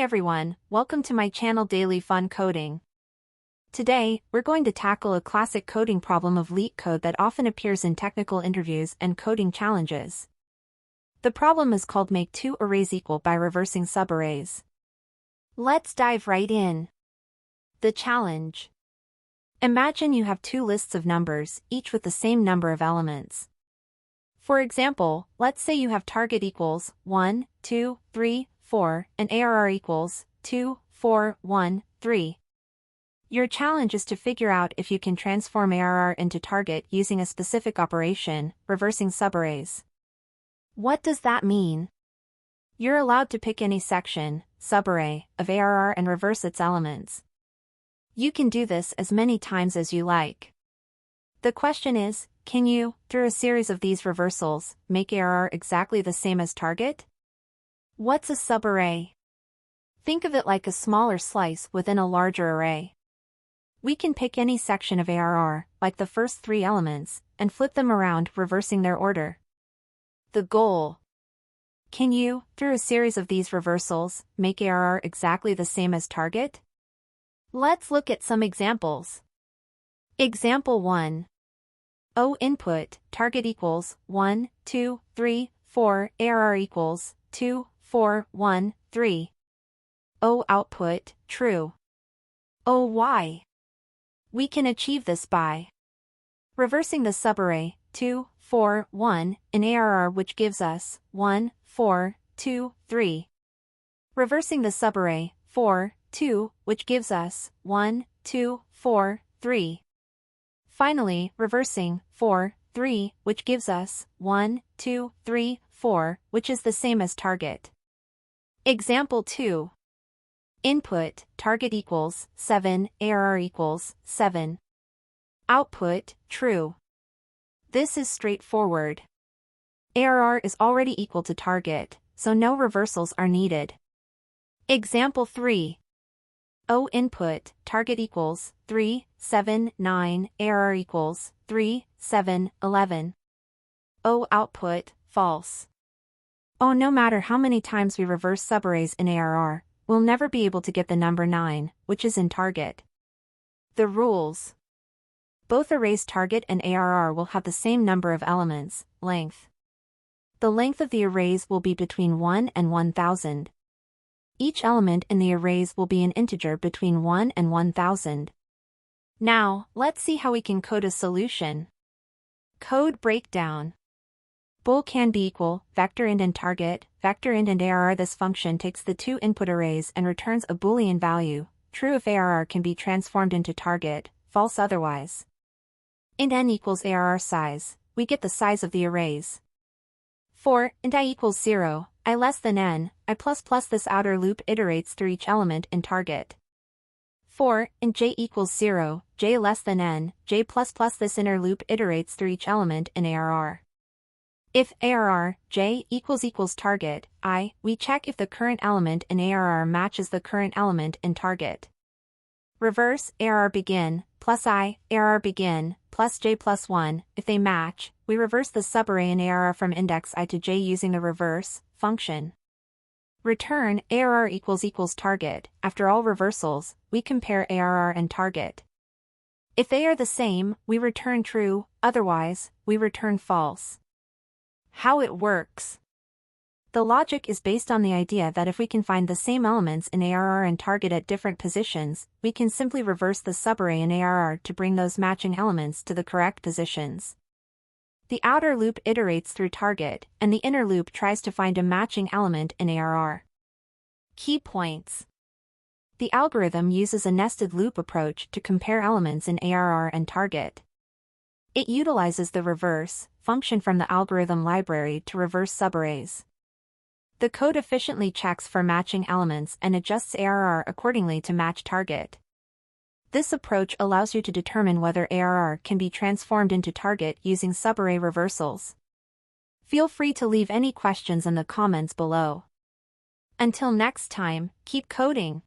everyone, welcome to my channel Daily Fun Coding. Today, we're going to tackle a classic coding problem of LeetCode that often appears in technical interviews and coding challenges. The problem is called Make Two Arrays Equal by Reversing Subarrays. Let's dive right in. The challenge. Imagine you have two lists of numbers, each with the same number of elements. For example, let's say you have target equals 1, 2, 3, 4, and ARR equals 2, 4, 1, 3. Your challenge is to figure out if you can transform ARR into target using a specific operation, reversing subarrays. What does that mean? You're allowed to pick any section, subarray, of ARR and reverse its elements. You can do this as many times as you like. The question is, can you, through a series of these reversals, make ARR exactly the same as target? What's a subarray? Think of it like a smaller slice within a larger array. We can pick any section of ARR, like the first three elements, and flip them around, reversing their order. The goal. Can you, through a series of these reversals, make ARR exactly the same as target? Let's look at some examples. Example 1. O input, target equals 1, 2, 3, 4, ARR equals 2, 4, 1, 3. O output, true. O why? We can achieve this by reversing the subarray 2, 4, 1 in ARR, which gives us 1, 4, 2, 3. Reversing the subarray 4, 2, which gives us 1, 2, 4, 3. Finally, reversing 4, 3, which gives us 1, 2, 3, 4, which is the same as target. Example 2. Input, target equals 7, ARR equals 7. Output, true. This is straightforward. ARR is already equal to target, so no reversals are needed. Example 3. O input, target equals 3, 7, 9, ARR equals 3, 7, 11. O output, false. No matter how many times we reverse subarrays in ARR, we'll never be able to get the number 9, which is in target. The rules. Both arrays target and ARR will have the same number of elements, length. The length of the arrays will be between 1 and 1000. Each element in the arrays will be an integer between 1 and 1000. Now, let's see how we can code a solution. Code breakdown. Bool can be equal, vector int and target, vector int and ARR. This function takes the two input arrays and returns a Boolean value, true if ARR can be transformed into target, false otherwise. Int n equals ARR size, we get the size of the arrays. For int I equals 0, I less than n, I plus plus this outer loop iterates through each element in target. For int j equals 0, j less than n, j plus plus this inner loop iterates through each element in ARR. If ARR, j equals target, I, we check if the current element in ARR matches the current element in target. Reverse ARR begin, plus I, ARR begin, plus j plus 1, if they match, we reverse the subarray in ARR from index I to j using the reverse function. Return ARR equals target. After all reversals, we compare ARR and target. If they are the same, we return true, otherwise, we return false. How it works. The logic is based on the idea that if we can find the same elements in ARR and target at different positions, we can simply reverse the subarray in ARR to bring those matching elements to the correct positions. The outer loop iterates through target, and the inner loop tries to find a matching element in ARR. Key points. The algorithm uses a nested loop approach to compare elements in ARR and target. It utilizes the reverse function from the algorithm library to reverse subarrays. The code efficiently checks for matching elements and adjusts ARR accordingly to match target. This approach allows you to determine whether ARR can be transformed into target using subarray reversals. Feel free to leave any questions in the comments below. Until next time, keep coding.